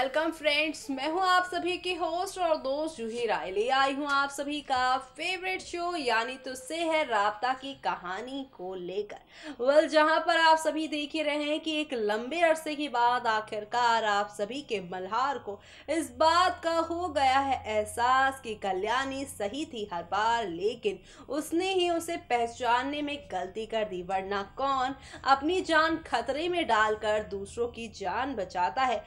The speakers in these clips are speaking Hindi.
वेलकम फ्रेंड्स, मैं हूं आप सभी की होस्ट और दोस्त जूही राय। ले आई हूं आप सभी का फेवरेट शो यानी तुझसे है राब्ता की कहानी को लेकर। जहां पर आप सभी देख ही रहे हैं कि एक लंबे अरसे के बाद आखिरकार आप सभी के मल्हार को इस बात का हो गया है एहसास कि कल्याणी सही थी हर बार, लेकिन उसने ही उसे पहचानने में गलती कर दी। वरना कौन अपनी जान खतरे में डालकर दूसरों की जान बचाता है।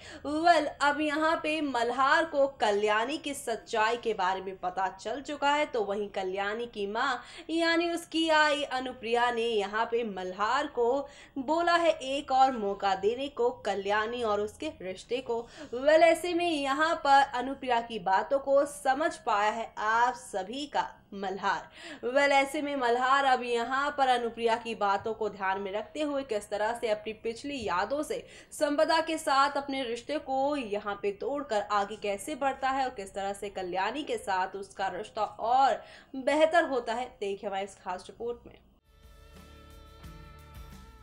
अब यहाँ पे मल्हार को कल्याणी की सच्चाई के बारे में पता चल चुका है। तो वहीं कल्याणी की माँ यानी उसकी आई अनुप्रिया ने यहाँ पे मल्हार को बोला है एक और मौका देने को कल्याणी और उसके रिश्ते को। ऐसे में यहाँ पर अनुप्रिया की बातों को समझ पाया है आप सभी का मल्हार। ऐसे में मल्हार अब यहाँ पर अनुप्रिया की बातों को ध्यान में रखते हुए किस तरह से अपनी पिछली यादों से संपदा के साथ अपने रिश्ते को यहाँ पे तोड़कर आगे कैसे बढ़ता है और किस तरह से कल्याणी के साथ उसका रिश्ता और बेहतर होता है, देखिए हमारी इस खास रिपोर्ट में।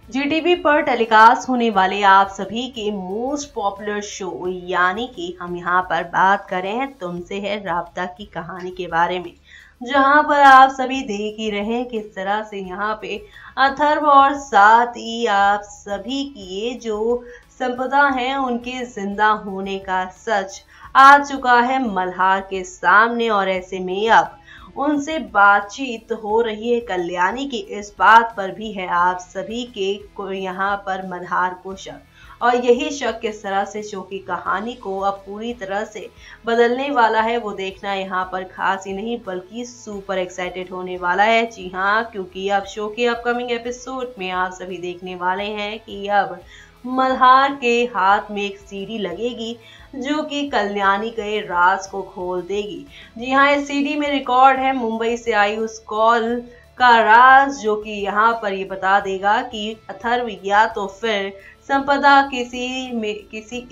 जीटीवी पर टेलीकास्ट होने वाले आप सभी के मोस्ट पॉपुलर शो यानी कि हम यहाँ पर बात कर रहे हैं तुमसे है राब्ता की कहानी के बारे में, जहाँ पर आप सभी देख ही रहे हैं किस तरह से यहाँ पे अथर्व और साथ ही आप सभी की ये जो संपदा है उनके जिंदा होने का सच आ चुका है मल्हार के सामने। और ऐसे में अब उनसे बातचीत हो रही है कल्याणी की इस बात पर भी है आप सभी के को यहाँ पर मल्हार को शक, और यही शक किस तरह से शो की कहानी को अब पूरी तरह से बदलने वाला है वो देखना यहाँ पर खास ही नहीं बल्कि सुपर एक्साइटेड होने वाला है। जी हाँ, क्योंकि अब शो के अपकमिंग एपिसोड में आप सभी देखने वाले हैं कि अब मल्हार के हाथ में एक सीडी लगेगी जो कि कल्याणी के राज को खोल देगी। जी हाँ, इस सीडी में रिकॉर्ड है मुंबई से आई उस कॉल का राज जो कि यहाँ पर ये बता देगा कि अथर्व या तो फिर संपदा किसी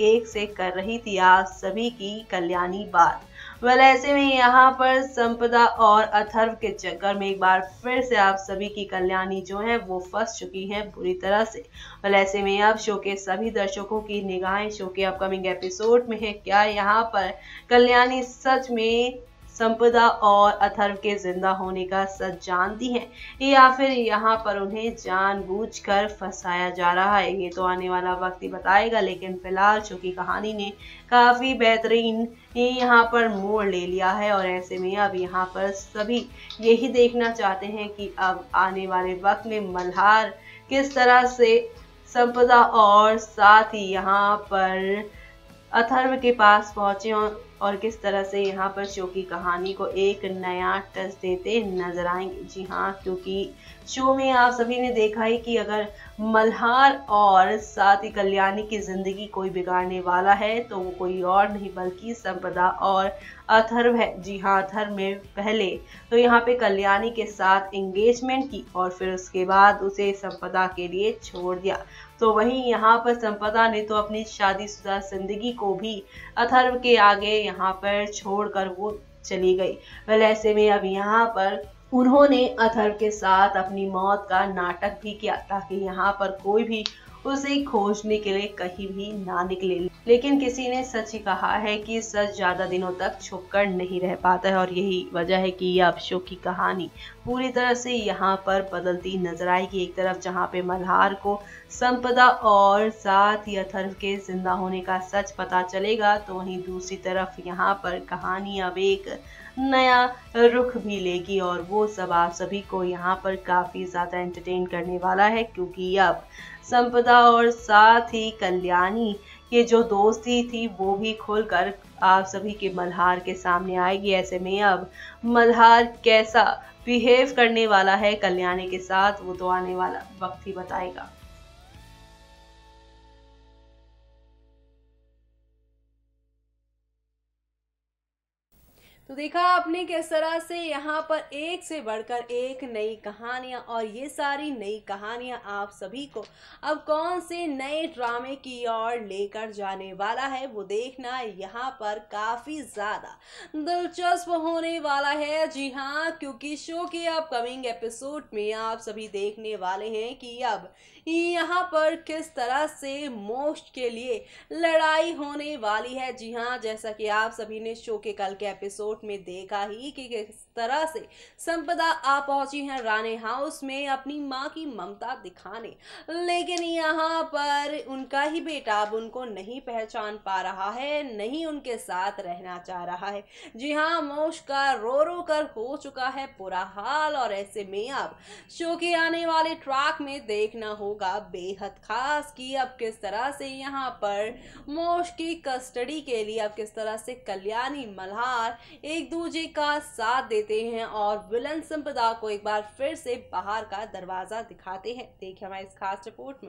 एक से कर रही थी आप सभी की कल्याणी बात। ऐसे में यहाँ पर संपदा और अथर्व के चक्कर में एक बार फिर से आप सभी की कल्याणी जो है वो फंस चुकी है बुरी तरह से। ऐसे में अब शो के सभी दर्शकों की निगाहें शो के अपकमिंग एपिसोड में है। क्या यहाँ पर कल्याणी सच में संपदा और अथर्व के जिंदा होने का सच जानती हैं या फिर यहाँ पर उन्हें जानबूझकर फंसाया जा रहा है, ये तो आने वाला वक्त ही बताएगा। लेकिन फिलहाल शो की कहानी ने काफी बेहतरीन यहाँ पर मोड़ ले लिया है और ऐसे में अब यहाँ पर सभी यही देखना चाहते हैं कि अब आने वाले वक्त में मल्हार किस तरह से संपदा और साथ ही यहाँ पर अथर्व के पास पहुंचे और किस तरह से यहाँ पर शो की कहानी को एक नया टच देते नजर आएंगे। जी हाँ, क्योंकि शो में आप सभी ने देखा ही कि अगर मल्हार और साथ ही कल्याणी की जिंदगी कोई बिगाड़ने वाला है तो वो कोई और नहीं बल्कि संपदा और अथर्व है। जी हाँ, अथर्व में पहले तो यहाँ पे कल्याणी के साथ एंगेजमेंट की और फिर उसके बाद उसे संपदा के लिए छोड़ दिया। तो वहीं यहाँ पर संपदा ने तो अपनी शादीशुदा जिंदगी को भी अथर्व के आगे यहाँ पर छोड़कर वो चली गई। ऐसे में अब यहाँ पर उन्होंने अथर्व के साथ अपनी मौत का नाटक भी किया ताकि यहाँ पर कोई भी उसे खोजने के लिए कहीं भी ना निकले। लेकिन किसी ने सच ही कहा है कि सच ज्यादा दिनों तक छुपकर नहीं रह पाता है और यही वजह है कि अब शो की कहानी पूरी तरह से यहाँ पर बदलती नजर आएगी। एक तरफ जहाँ पे मल्हार को संपदा और साथ ही अथर्व के जिंदा होने का सच पता चलेगा तो वहीं दूसरी तरफ यहाँ पर कहानी अब एक नया रुख भी लेगी और वो सब आप सभी को यहाँ पर काफी ज्यादा एंटरटेन करने वाला है, क्योंकि अब संपदा और साथ ही कल्याणी ये जो दोस्ती थी वो भी खोलकर आप सभी के मल्हार के सामने आएगी। ऐसे में अब मल्हार कैसा बिहेव करने वाला है कल्याणी के साथ वो तो आने वाला वक्त ही बताएगा। तो देखा आपने किस तरह से यहाँ पर एक से बढ़कर एक नई कहानियां, और ये सारी नई कहानियां आप सभी को अब कौन से नए ड्रामे की ओर लेकर जाने वाला है वो देखना यहाँ पर काफी ज्यादा दिलचस्प होने वाला है। जी हाँ, क्योंकि शो के अपकमिंग एपिसोड में आप सभी देखने वाले हैं कि अब यहाँ पर किस तरह से मोस्ट के लिए लड़ाई होने वाली है। जी हाँ, जैसा कि आप सभी ने शो के कल के एपिसोड में देखा ही कि किस तरह से संपदा आ पहुंची है राणे हाउस में अपनी माँ की ममता दिखाने, लेकिन यहाँ पर उनका ही बेटा अब उनको नहीं पहचान पा रहा है, नहीं उनके साथ रहना चाह रहा है। जी हाँ, मोश का रो रो कर हो चुका है बुरा हाल, और ऐसे में अब शो के आने वाले ट्रैक में देखना होगा बेहद खास कि अब किस तरह से यहाँ पर मोश की कस्टडी के लिए अब किस तरह से कल्याणी मल्हार एक दूसरे का साथ देते हैं और विलन संपदा को एक बार फिर से बाहर का दरवाजा दिखाते हैं। देखिए हमारे इस खास रिपोर्ट में।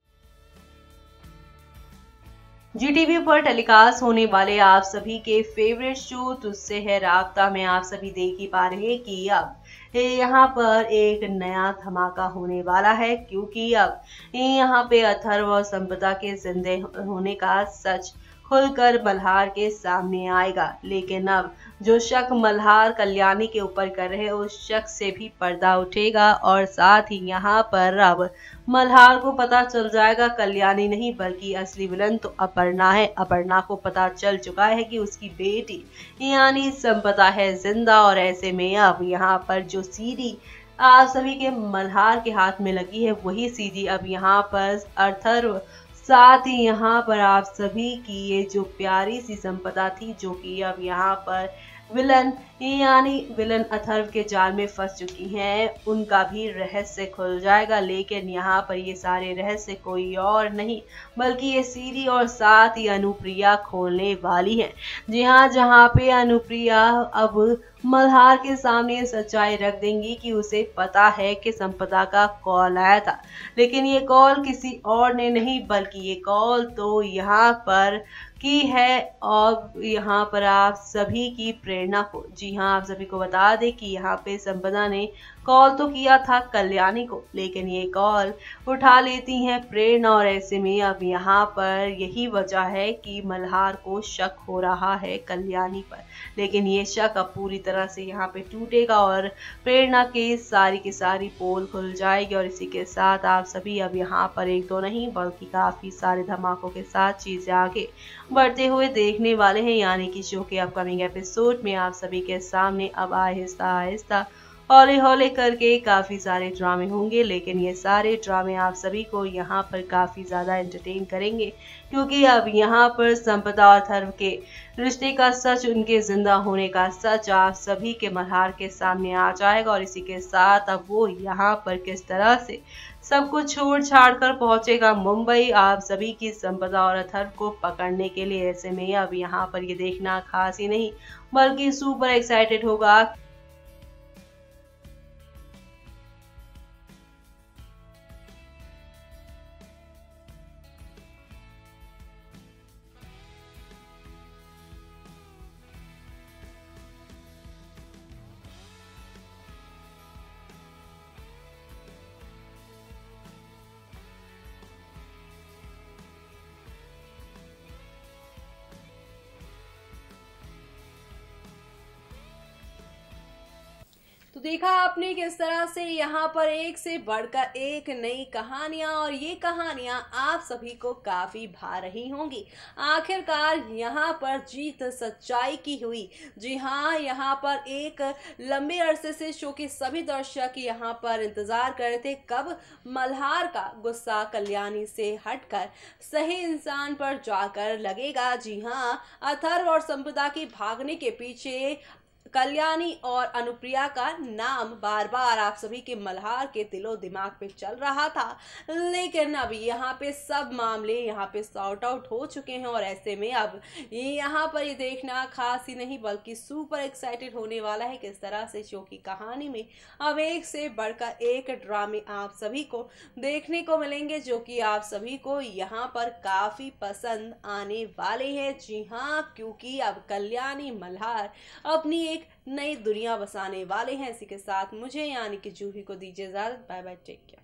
GTV पर टेलीकास्ट होने वाले आप सभी के फेवरेट शो तुझसे है राब्ता में आप सभी देख ही पा रहे हैं कि अब यहाँ पर एक नया धमाका होने वाला है, क्योंकि अब यहाँ पे अथर्व और संपदा के जिंदे होने का सच खुलकर मल्हार के सामने आएगा। लेकिन अब जो शक मल्हार कल्याणी के ऊपर कर रहे हैं उस शक से भी पर्दा उठेगा, और साथ ही यहाँ पर अब मल्हार को पता चल जाएगा कल्याणी नहीं बल्कि असली विलन तो अपर्णा है। अपर्णा को पता चल चुका है कि उसकी बेटी यानी संपदा है जिंदा, और ऐसे में अब यहाँ पर जो सीडी आप सभी के मल्हार के हाथ में लगी है वही सीडी अब यहाँ पर अथर्व, साथ ही यहाँ पर आप सभी की ये जो प्यारी सी संपदा थी जो कि अब यहाँ पर विलन यानी विलन अथर्व के जाल में फंस चुकी हैं, उनका भी रहस्य खुल जाएगा। लेकिन यहाँ पर ये सारे रहस्य कोई और नहीं बल्कि ये सीरी और साथ ही अनुप्रिया खोलने वाली है। जी हाँ, जहाँ पे अनुप्रिया अब मल्हार के सामने सच्चाई रख देंगी कि उसे पता है कि संपदा का कॉल आया था, लेकिन ये कॉल किसी और ने नहीं बल्कि ये कॉल तो यहाँ पर की है और यहाँ पर आप सभी की प्रेरणा को। जी हाँ, आप सभी को बता दें कि यहाँ पे संपदा ने कॉल तो किया था कल्याणी को, लेकिन ये कॉल उठा लेती हैं प्रेरणा, और ऐसे में अब यहाँ पर यही वजह है कि मल्हार को शक हो रहा है कल्याणी पर। लेकिन ये शक अब पूरी तरह से यहाँ पे टूटेगा और प्रेरणा की सारी पोल खुल जाएगी, और इसी के साथ आप सभी अब यहाँ पर एक दो नहीं बल्कि काफी सारे धमाकों के साथ चीजें आगे बढ़ते हुए देखने वाले हैं। यानी कि शो के अपकमिंग एपिसोड में आप सभी के सामने अब आहिस्ता आहिस्ता हौले हौले करके काफी सारे ड्रामे होंगे, लेकिन ये सारे ड्रामे आप सभी को यहाँ पर काफी ज्यादा एंटरटेन करेंगे, क्योंकि अब यहाँ पर संपदा और अथर्व के रिश्ते का सच, उनके जिंदा होने का सच आप सभी के मल्हार के सामने आ जाएगा। और इसी के साथ अब वो यहाँ पर किस तरह से सब कुछ छोड़ छाड़ कर पहुंचेगा मुंबई आप सभी की संपदा और अथर्व को पकड़ने के लिए। ऐसे में अब यहाँ पर ये देखना खास ही नहीं बल्कि सुपर एक्साइटेड होगा। तो देखा आपने किस तरह से यहाँ पर एक से बढ़कर एक नई कहानियां, और ये कहानियां आप सभी को काफी भा रही होंगी। आखिरकार यहाँ पर जीत सच्चाई की हुई। जी हाँ, यहाँ पर एक लंबे अरसे से शो के सभी दर्शक यहाँ पर इंतजार कर रहे थे कब मल्हार का गुस्सा कल्याणी से हटकर सही इंसान पर जाकर लगेगा। जी हाँ, अथर्व और संपदा के भागने के पीछे कल्याणी और अनुप्रिया का नाम बार बार आप सभी के मल्हार के दिलो दिमाग पे चल रहा था, लेकिन अब यहाँ पे सब मामले यहाँ पे सॉर्ट आउट हो चुके हैं। और ऐसे में अब यहाँ पर ये देखना खास ही नहीं बल्कि सुपर एक्साइटेड होने वाला है किस तरह से शो की कहानी में अब एक से बढ़कर एक ड्रामे आप सभी को देखने को मिलेंगे, जो कि आप सभी को यहाँ पर काफी पसंद आने वाले हैं। जी हाँ, क्योंकि अब कल्याणी मल्हार अपनी एक नई दुनिया बसाने वाले हैं। इसी के साथ मुझे यानी कि जूही को दीजिए इजाजत। Bye bye, take care.